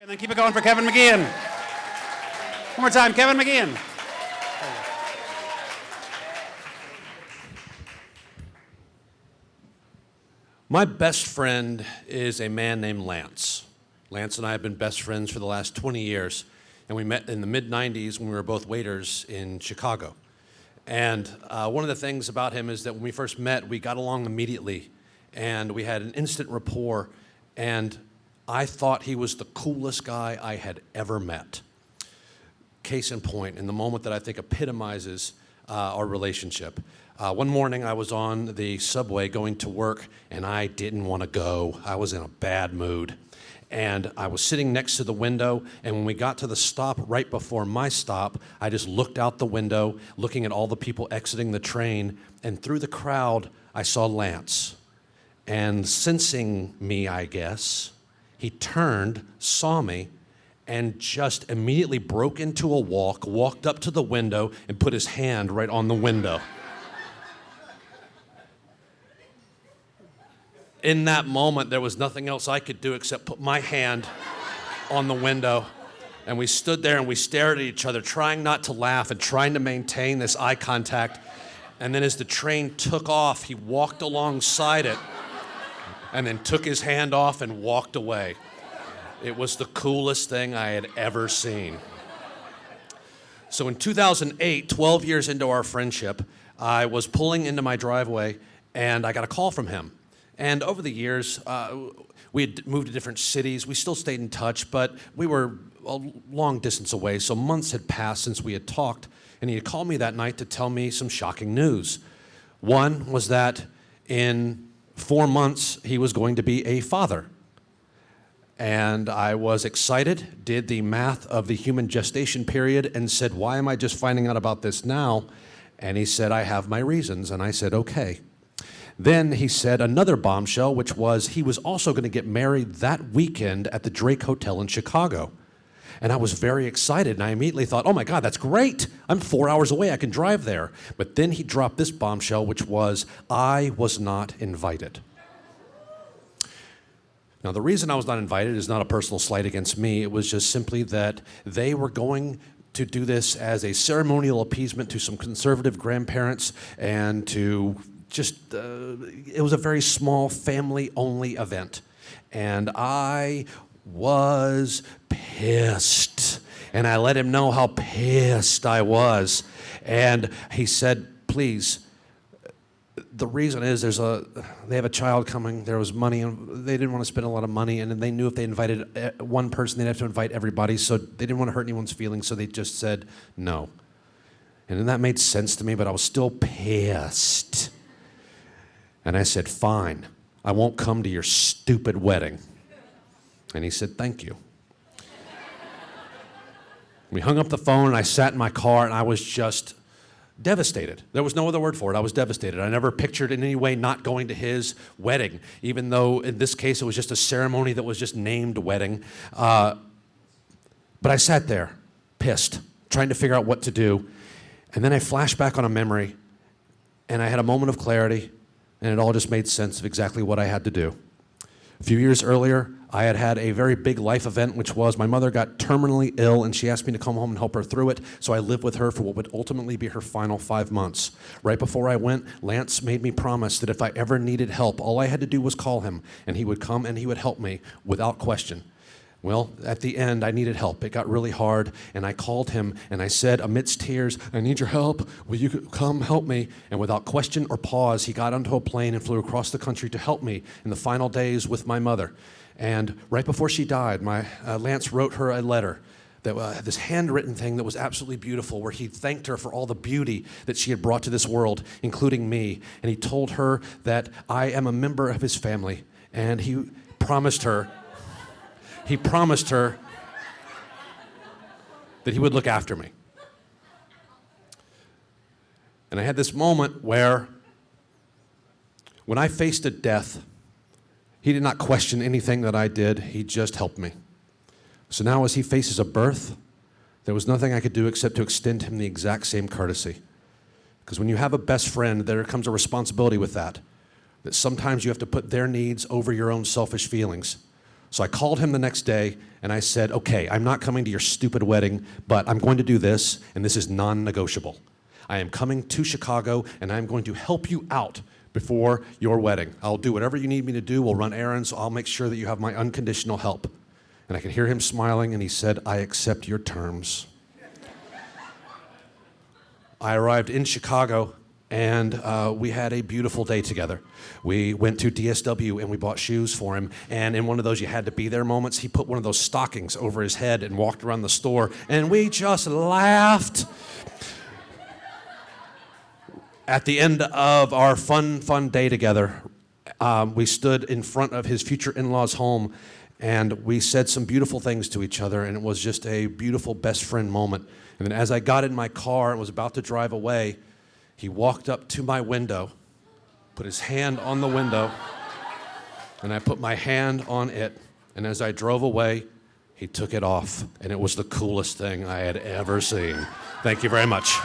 And then keep it going for Kevin McGeehan. One more time, Kevin McGeehan. My best friend is a man named Lance. Lance and I have been best friends for the last 20 years, and we met in the mid-90s when we were both waiters in Chicago. And one of the things about him is that when we first met, we got along immediately, and we had an instant rapport, and I thought he was the coolest guy I had ever met. Case in point, in the moment that I think epitomizes our relationship. One morning I was on the subway going to work, and I didn't want to go. I was in a bad mood. And I was sitting next to the window, and when we got to the stop right before my stop, I just looked out the window, looking at all the people exiting the train, and through the crowd, I saw Lance. And sensing me, I guess, he turned, saw me, and just immediately broke into a walk, walked up to the window, and put his hand right on the window. In that moment, there was nothing else I could do except put my hand on the window. And we stood there and we stared at each other, trying not to laugh and trying to maintain this eye contact. And then as the train took off, he walked alongside it and then took his hand off and walked away. It was the coolest thing I had ever seen. So in 2008, 12 years into our friendship, I was pulling into my driveway and I got a call from him. And over the years, we had moved to different cities. We still stayed in touch, but we were a long distance away, so months had passed since we had talked, and he had called me that night to tell me some shocking news. One was that in 4 months, he was going to be a father. And I was excited, did the math of the human gestation period, and said, why am I just finding out about this now? And he said, I have my reasons, and I said, okay. Then he said another bombshell, which was he was also going to get married that weekend at the Drake Hotel in Chicago. And I was very excited, and I immediately thought, oh my God, that's great. I'm 4 hours away, I can drive there. But then he dropped this bombshell, which was, I was not invited. Now, the reason I was not invited is not a personal slight against me. It was just simply that they were going to do this as a ceremonial appeasement to some conservative grandparents and to just, it was a very small family-only event. And I was pissed. And I let him know how pissed I was. And he said, please, the reason is they have a child coming, there was money, and they didn't want to spend a lot of money, and they knew if they invited one person, they'd have to invite everybody, so they didn't want to hurt anyone's feelings, so they just said no. And then that made sense to me, but I was still pissed. And I said, fine, I won't come to your stupid wedding. And he said, thank you. We hung up the phone, and I sat in my car, and I was just devastated. There was no other word for it. I was devastated. I never pictured in any way not going to his wedding, even though in this case it was just a ceremony that was just named wedding. But I sat there, pissed, trying to figure out what to do. And then I flashed back on a memory, and I had a moment of clarity, and it all just made sense of exactly what I had to do. A few years earlier, I had had a very big life event, which was my mother got terminally ill, and she asked me to come home and help her through it, so I lived with her for what would ultimately be her final 5 months. Right before I went, Lance made me promise that if I ever needed help, all I had to do was call him, and he would come and he would help me without question. Well, at the end, I needed help. It got really hard, and I called him, and I said, amidst tears, I need your help. Will you come help me? And without question or pause, he got onto a plane and flew across the country to help me in the final days with my mother. And right before she died, Lance wrote her a letter that had this handwritten thing that was absolutely beautiful, where he thanked her for all the beauty that she had brought to this world, including me. And he told her that I am a member of his family, and he promised her that he would look after me. And I had this moment where, when I faced a death, he did not question anything that I did. He just helped me. So now as he faces a birth, there was nothing I could do except to extend him the exact same courtesy. Because when you have a best friend, there comes a responsibility with that sometimes you have to put their needs over your own selfish feelings. So I called him the next day and I said, okay, I'm not coming to your stupid wedding, but I'm going to do this, and this is non-negotiable. I am coming to Chicago and I'm going to help you out before your wedding. I'll do whatever you need me to do. We'll run errands. I'll make sure that you have my unconditional help. And I could hear him smiling, and he said, I accept your terms. I arrived in Chicago, and we had a beautiful day together. We went to DSW, and we bought shoes for him. And in one of those you had to be there moments, he put one of those stockings over his head and walked around the store, and we just laughed. At the end of our fun day together, we stood in front of his future in-laws' home, and we said some beautiful things to each other, and it was just a beautiful best friend moment. And then as I got in my car and was about to drive away, he walked up to my window, put his hand on the window, and I put my hand on it, and as I drove away, he took it off, and it was the coolest thing I had ever seen. Thank you very much.